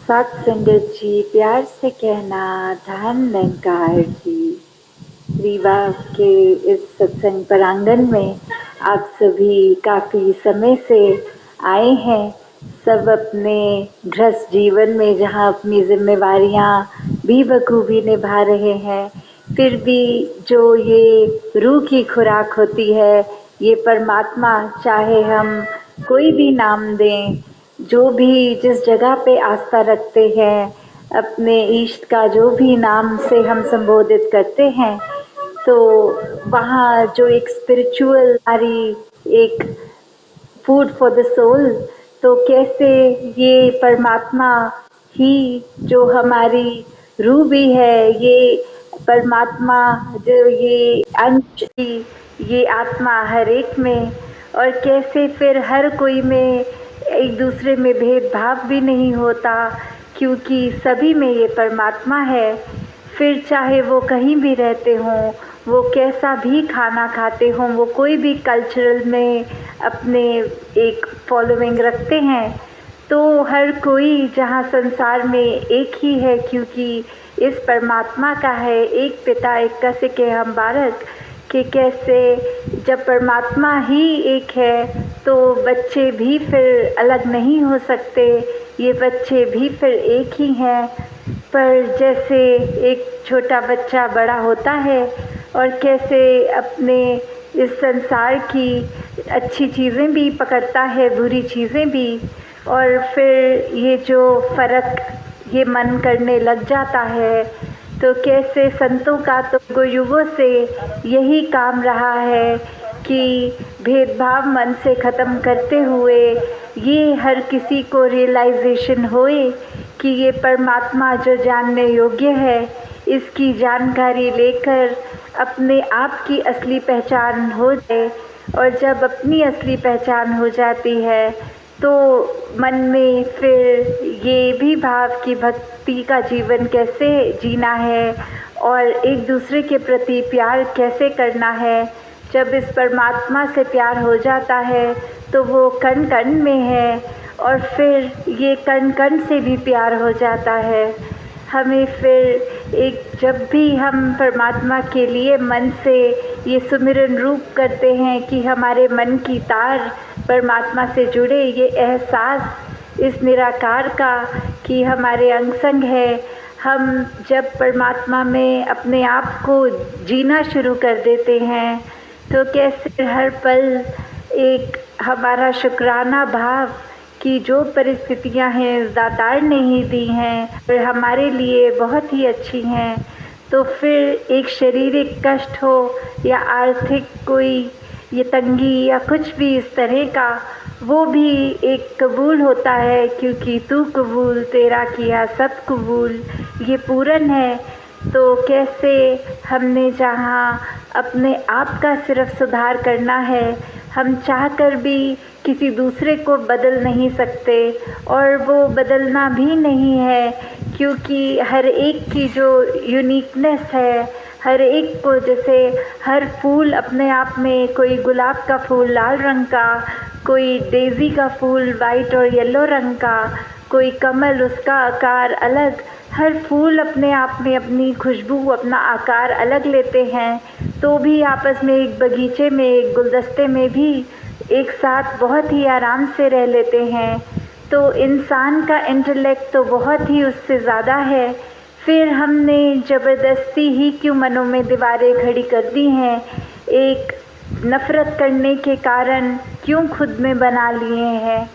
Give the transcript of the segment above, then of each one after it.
साथ संगत जी, प्यार से कहना धन निरंकार जी। रीवा के इस सत्संग प्रांगण में आप सभी काफी समय से आए हैं। सब अपने गृहस्थ जीवन में जहाँ अपनी जिम्मेवारियाँ भी बखूबी निभा रहे हैं, फिर भी जो ये रूह की खुराक होती है, ये परमात्मा, चाहे हम कोई भी नाम दें, जो भी जिस जगह पे आस्था रखते हैं, अपने इष्ट का जो भी नाम से हम संबोधित करते हैं, तो वहाँ जो एक स्पिरिचुअल हमारी एक फूड फॉर द सोल, तो कैसे ये परमात्मा ही जो हमारी रूह भी है, ये परमात्मा जो ये अंश की ये आत्मा हर एक में, और कैसे फिर हर कोई में एक दूसरे में भेदभाव भी नहीं होता, क्योंकि सभी में ये परमात्मा है। फिर चाहे वो कहीं भी रहते हों, वो कैसा भी खाना खाते हों, वो कोई भी कल्चरल में अपने एक फॉलोइंग रखते हैं, तो हर कोई जहाँ संसार में एक ही है, क्योंकि इस परमात्मा का है एक पिता एक कसे के हम बालक, कि कैसे जब परमात्मा ही एक है तो बच्चे भी फिर अलग नहीं हो सकते, ये बच्चे भी फिर एक ही हैं। पर जैसे एक छोटा बच्चा बड़ा होता है और कैसे अपने इस संसार की अच्छी चीज़ें भी पकड़ता है, बुरी चीज़ें भी, और फिर ये जो फ़र्क ये मन करने लग जाता है, तो कैसे संतों का तो युगों से यही काम रहा है कि भेदभाव मन से ख़त्म करते हुए ये हर किसी को रियलाइजेशन होए कि ये परमात्मा जो जानने योग्य है, इसकी जानकारी लेकर अपने आप की असली पहचान हो जाए। और जब अपनी असली पहचान हो जाती है तो मन में फिर ये भी भाव कि भक्ति का जीवन कैसे जीना है और एक दूसरे के प्रति प्यार कैसे करना है। जब इस परमात्मा से प्यार हो जाता है तो वो कण कण में है, और फिर ये कण कण से भी प्यार हो जाता है। हमें फिर एक जब भी हम परमात्मा के लिए मन से ये सुमिरन रूप करते हैं कि हमारे मन की तार परमात्मा से जुड़े, ये एहसास इस निराकार का कि हमारे अंग संग है, हम जब परमात्मा में अपने आप को जीना शुरू कर देते हैं, तो कैसे हर पल एक हमारा शुक्राना भाव कि जो परिस्थितियां हैं दातार ने ही दी हैं और हमारे लिए बहुत ही अच्छी हैं, तो फिर एक शारीरिक कष्ट हो या आर्थिक कोई ये तंगी या कुछ भी इस तरह का, वो भी एक कबूल होता है, क्योंकि तू कबूल तेरा किया सब कबूल, ये पूरन है। तो कैसे हमने जहाँ अपने आप का सिर्फ सुधार करना है, हम चाहकर भी किसी दूसरे को बदल नहीं सकते, और वो बदलना भी नहीं है, क्योंकि हर एक की जो यूनिकनेस है, हर एक को जैसे हर फूल अपने आप में, कोई गुलाब का फूल लाल रंग का, कोई डेज़ी का फूल वाइट और येलो रंग का, कोई कमल उसका आकार अलग, हर फूल अपने आप में अपनी खुशबू अपना आकार अलग लेते हैं, तो भी आपस में एक बगीचे में एक गुलदस्ते में भी एक साथ बहुत ही आराम से रह लेते हैं। तो इंसान का इंटेलेक्ट तो बहुत ही उससे ज़्यादा है, फिर हमने ज़बरदस्ती ही क्यों मनों में दीवारें खड़ी कर दी हैं, एक नफ़रत करने के कारण क्यों खुद में बना लिए हैं।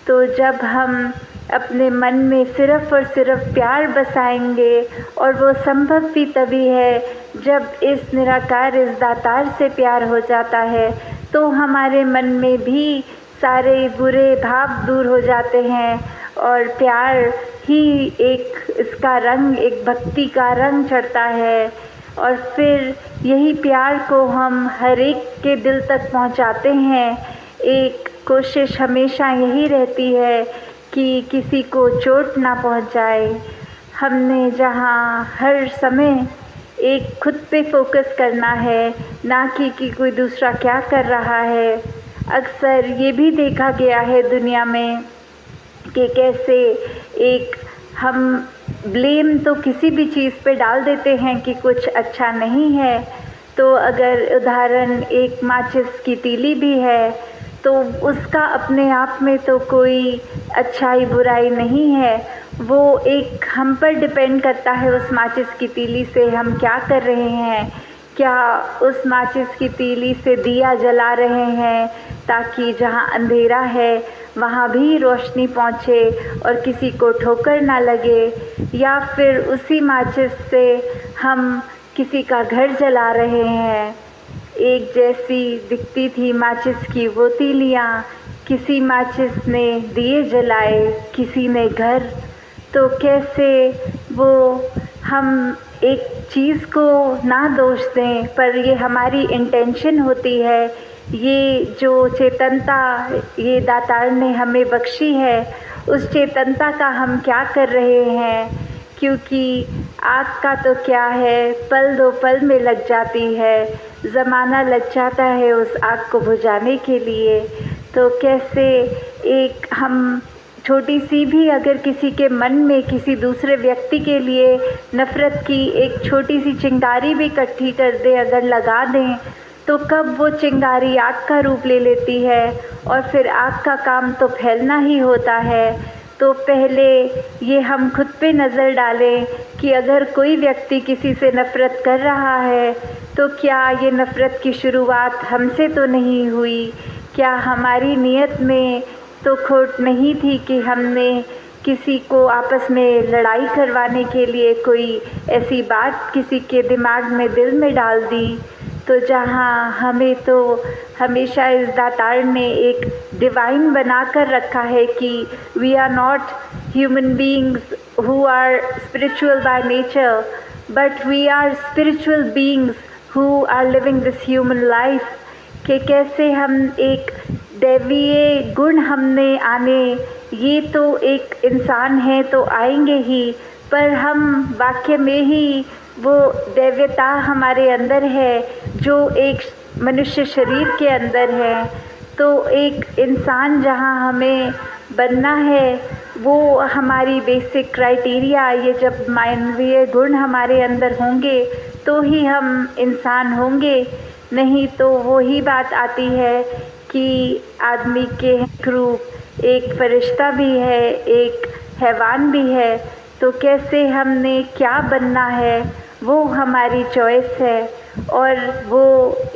तो जब हम अपने मन में सिर्फ़ और सिर्फ प्यार बसाएंगे, और वो संभव भी तभी है जब इस निराकार इस दातार से प्यार हो जाता है, तो हमारे मन में भी सारे बुरे भाव दूर हो जाते हैं, और प्यार ही एक इसका रंग, एक भक्ति का रंग चढ़ता है। और फिर यही प्यार को हम हर एक के दिल तक पहुंचाते हैं। एक कोशिश हमेशा यही रहती है कि किसी को चोट ना पहुंचाए। हमने जहाँ हर समय एक खुद पे फोकस करना है, ना कि कोई दूसरा क्या कर रहा है। अक्सर ये भी देखा गया है दुनिया में कि कैसे एक हम ब्लेम तो किसी भी चीज़ पे डाल देते हैं कि कुछ अच्छा नहीं है। तो अगर उदाहरण एक माचिस की तीली भी है, तो उसका अपने आप में तो कोई अच्छाई बुराई नहीं है। वो एक हम पर डिपेंड करता है उस माचिस की तीली से हम क्या कर रहे हैं। क्या उस माचिस की तीली से दिया जला रहे हैं ताकि जहाँ अंधेरा है वहाँ भी रोशनी पहुँचे और किसी को ठोकर ना लगे, या फिर उसी माचिस से हम किसी का घर जला रहे हैं। एक जैसी दिखती थी माचिस की वो तीलियाँ, किसी माचिस ने दिए जलाए, किसी ने घर। तो कैसे वो हम एक चीज़ को ना दोष दें, पर ये हमारी इंटेंशन होती है। ये जो चेतनता ये दातार ने हमें बख्शी है, उस चेतनता का हम क्या कर रहे हैं। क्योंकि आग का तो क्या है, पल दो पल में लग जाती है, ज़माना लग जाता है उस आग को बुझाने के लिए। तो कैसे एक हम छोटी सी भी अगर किसी के मन में किसी दूसरे व्यक्ति के लिए नफ़रत की एक छोटी सी चिंगारी भी इकट्ठी कर दें, अगर लगा दें, तो कब वो चिंगारी आग का रूप ले लेती है और फिर आग का काम तो फैलना ही होता है। तो पहले ये हम खुद पे नज़र डालें कि अगर कोई व्यक्ति किसी से नफ़रत कर रहा है, तो क्या ये नफ़रत की शुरुआत हमसे तो नहीं हुई? क्या हमारी नीयत में तो खोट नहीं थी कि हमने किसी को आपस में लड़ाई करवाने के लिए कोई ऐसी बात किसी के दिमाग में, दिल में डाल दी? तो जहाँ हमें तो हमेशा इस दातार ने एक डिवाइन बना कर रखा है कि we are not human beings who are spiritual by nature, but we are spiritual beings who are living this human life. कि कैसे हम एक दैवीय गुण हमने आने, ये तो एक इंसान है तो आएंगे ही, पर हम वाक्य में ही वो दैव्यता हमारे अंदर है जो एक मनुष्य शरीर के अंदर है। तो एक इंसान जहाँ हमें बनना है, वो हमारी बेसिक क्राइटेरिया, ये जब मानवीय गुण हमारे अंदर होंगे तो ही हम इंसान होंगे। नहीं तो वो ही बात आती है कि आदमी के रूप एक फरिश्ता भी है, एक हैवान भी है। तो कैसे हमने क्या बनना है वो हमारी चॉइस है, और वो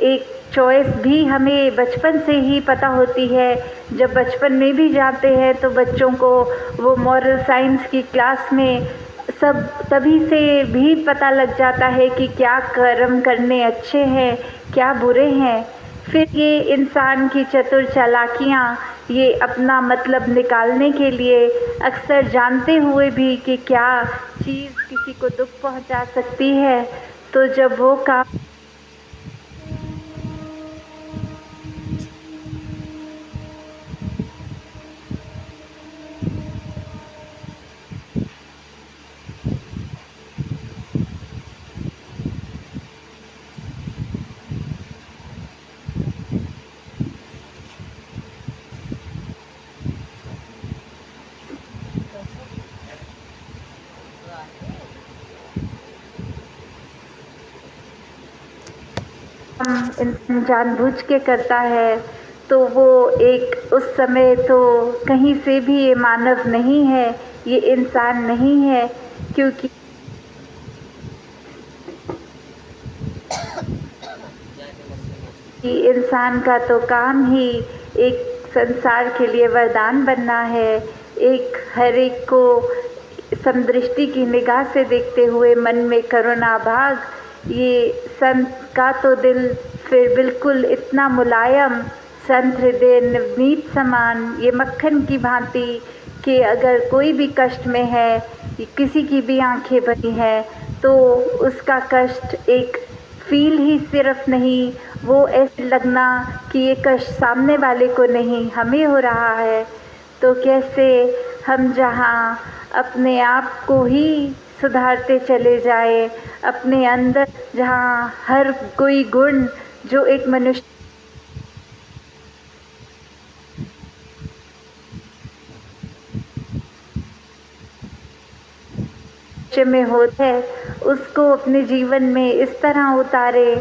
एक चॉइस भी हमें बचपन से ही पता होती है। जब बचपन में भी जाते हैं तो बच्चों को वो मॉरल साइंस की क्लास में सब तभी से भी पता लग जाता है कि क्या कर्म करने अच्छे हैं, क्या बुरे हैं। फिर ये इंसान की चतुर चालाकियाँ, ये अपना मतलब निकालने के लिए अक्सर जानते हुए भी कि क्या चीज़ किसी को दुख पहुंचा सकती है, तो जब वो काम इंसान जानबूझ के करता है, तो वो एक उस समय तो कहीं से भी ये मानव नहीं है, ये इंसान नहीं है। क्योंकि कि इंसान का तो काम ही एक संसार के लिए वरदान बनना है, एक हर एक को समदृष्टि की निगाह से देखते हुए मन में करुणा भाग। ये संत का तो दिल फिर बिल्कुल इतना मुलायम, संत हृदय नवनीत समान, ये मक्खन की भांति कि अगर कोई भी कष्ट में है, किसी की भी आंखें भरी हैं, तो उसका कष्ट एक फील ही सिर्फ नहीं, वो ऐसे लगना कि ये कष्ट सामने वाले को नहीं, हमें हो रहा है। तो कैसे हम जहाँ अपने आप को ही सुधारते चले जाए, अपने अंदर जहाँ हर कोई गुण जो एक मनुष्य मनुष्य में होता है उसको अपने जीवन में इस तरह उतारे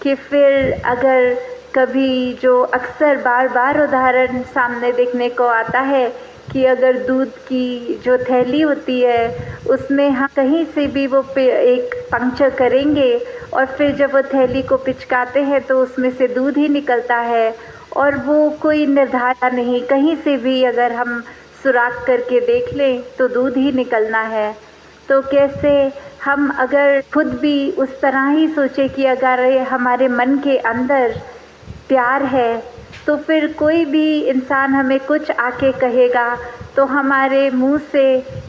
कि फिर अगर कभी जो अक्सर बार बार उदाहरण सामने देखने को आता है कि अगर दूध की जो थैली होती है उसमें हम कहीं से भी वो एक पंक्चर करेंगे और फिर जब वो थैली को पिचकाते हैं तो उसमें से दूध ही निकलता है और वो कोई निर्धारण नहीं, कहीं से भी अगर हम सुराख करके देख लें तो दूध ही निकलना है। तो कैसे हम अगर खुद भी उस तरह ही सोचे कि अगर हमारे मन के अंदर प्यार है तो फिर कोई भी इंसान हमें कुछ आके कहेगा तो हमारे मुंह से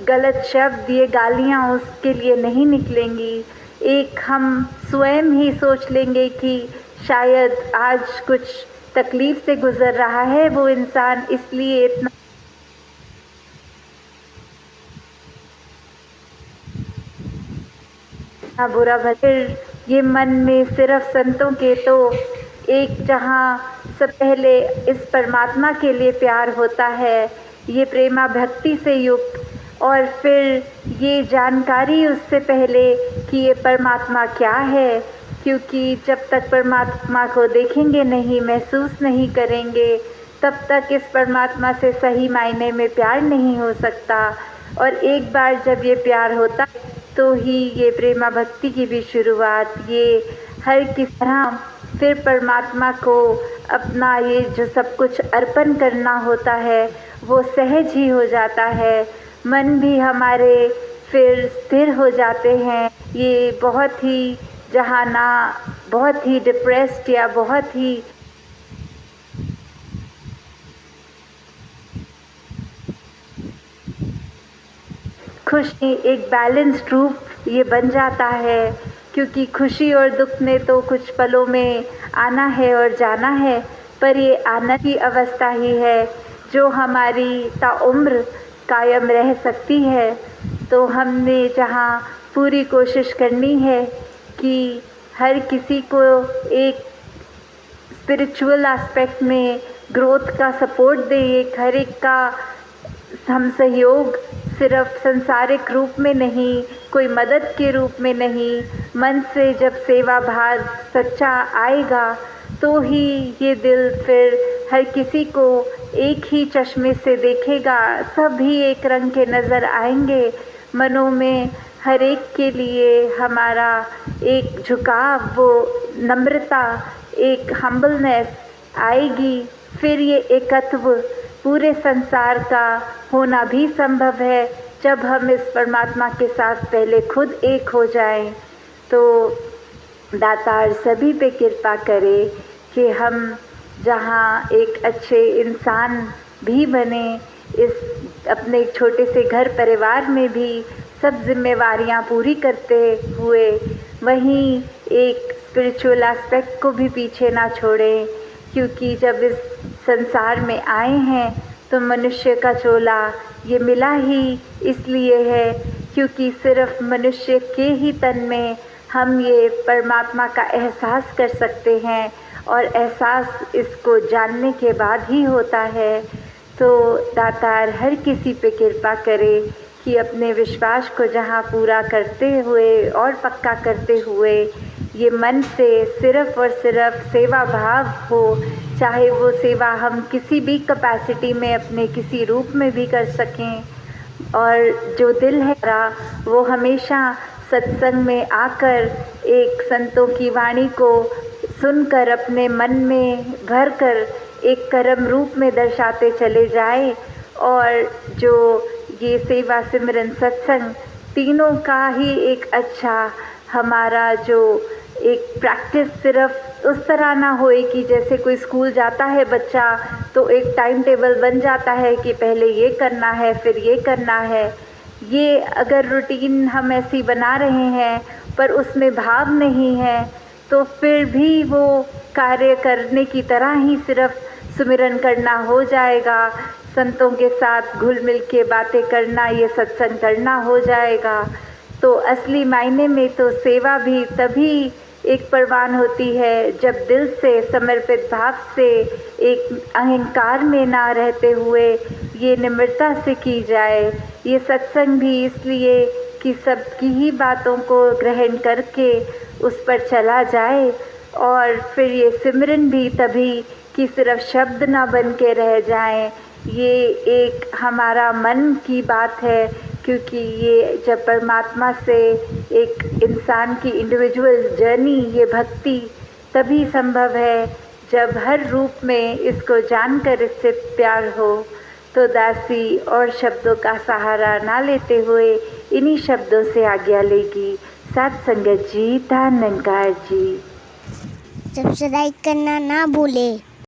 गलत शब्द, ये गालियाँ उसके लिए नहीं निकलेंगी। एक हम स्वयं ही सोच लेंगे कि शायद आज कुछ तकलीफ से गुजर रहा है वो इंसान, इसलिए इतना बुरा भला। ये मन में सिर्फ संतों के तो एक जहाँ सब पहले इस परमात्मा के लिए प्यार होता है, ये प्रेमा भक्ति से युक्त, और फिर ये जानकारी उससे पहले कि ये परमात्मा क्या है, क्योंकि जब तक परमात्मा को देखेंगे नहीं, महसूस नहीं करेंगे, तब तक इस परमात्मा से सही मायने में प्यार नहीं हो सकता। और एक बार जब ये प्यार होता तो ही ये प्रेमा भक्ति की भी शुरुआत, ये हर किस तरह फिर परमात्मा को अपना ये जो सब कुछ अर्पण करना होता है वो सहज ही हो जाता है। मन भी हमारे फिर स्थिर हो जाते हैं। ये बहुत ही जहाँ ना बहुत ही डिप्रेस्ड या बहुत ही खुशी एक बैलेंस्ड रूप ये बन जाता है, क्योंकि खुशी और दुख में तो कुछ पलों में आना है और जाना है, पर ये आनंद की अवस्था ही है जो हमारी ताउम्र कायम रह सकती है। तो हमने जहाँ पूरी कोशिश करनी है कि हर किसी को एक स्पिरिचुअल एस्पेक्ट में ग्रोथ का सपोर्ट दे, एक हर एक का हम सहयोग सिर्फ संसारिक रूप में नहीं, कोई मदद के रूप में नहीं, मन से जब सेवा भाव सच्चा आएगा तो ही ये दिल फिर हर किसी को एक ही चश्मे से देखेगा, सभी एक रंग के नज़र आएंगे। मनों में हर एक के लिए हमारा एक झुकाव, वो नम्रता, एक हम्बलनेस आएगी। फिर ये एकत्व पूरे संसार का होना भी संभव है जब हम इस परमात्मा के साथ पहले खुद एक हो जाएं। तो दातार सभी पे कृपा करे कि हम जहाँ एक अच्छे इंसान भी बने, इस अपने छोटे से घर परिवार में भी सब जिम्मेवारियाँ पूरी करते हुए वहीं एक स्पिरिचुअल एस्पेक्ट को भी पीछे ना छोड़ें, क्योंकि जब इस संसार में आए हैं तो मनुष्य का चोला ये मिला ही इसलिए है क्योंकि सिर्फ मनुष्य के ही तन में हम ये परमात्मा का एहसास कर सकते हैं, और एहसास इसको जानने के बाद ही होता है। तो दातार हर किसी पे कृपा करे कि अपने विश्वास को जहाँ पूरा करते हुए और पक्का करते हुए ये मन से सिर्फ और सिर्फ सेवा भाव हो, चाहे वो सेवा हम किसी भी कैपेसिटी में अपने किसी रूप में भी कर सकें, और जो दिल है वो हमेशा सत्संग में आकर एक संतों की वाणी को सुनकर अपने मन में भर कर एक कर्म रूप में दर्शाते चले जाए, और जो ये सेवा सिमरन सत्संग तीनों का ही एक अच्छा हमारा जो एक प्रैक्टिस सिर्फ उस तरह ना होए कि जैसे कोई स्कूल जाता है बच्चा तो एक टाइम टेबल बन जाता है कि पहले ये करना है फिर ये करना है। ये अगर रूटीन हम ऐसी बना रहे हैं पर उसमें भाव नहीं है तो फिर भी वो कार्य करने की तरह ही सिर्फ सुमिरन करना हो जाएगा, संतों के साथ घुल मिल के बातें करना, ये सत्संग करना हो जाएगा। तो असली मायने में तो सेवा भी तभी एक परवान होती है जब दिल से समर्पित भाव से एक अहंकार में ना रहते हुए ये निम्रता से की जाए। ये सत्संग भी इसलिए कि सबकी ही बातों को ग्रहण करके उस पर चला जाए। और फिर ये सिमरन भी तभी कि सिर्फ शब्द ना बन के रह जाएं, ये एक हमारा मन की बात है, क्योंकि ये जब परमात्मा से एक इंसान की इंडिविजुअल जर्नी, ये भक्ति तभी संभव है जब हर रूप में इसको जानकर इससे प्यार हो। तो दासी और शब्दों का सहारा ना लेते हुए इन्हीं शब्दों से आज्ञा लेगी। साथ संगत जी, धन निरंकार जी। सब्सक्राइब करना ना भूले।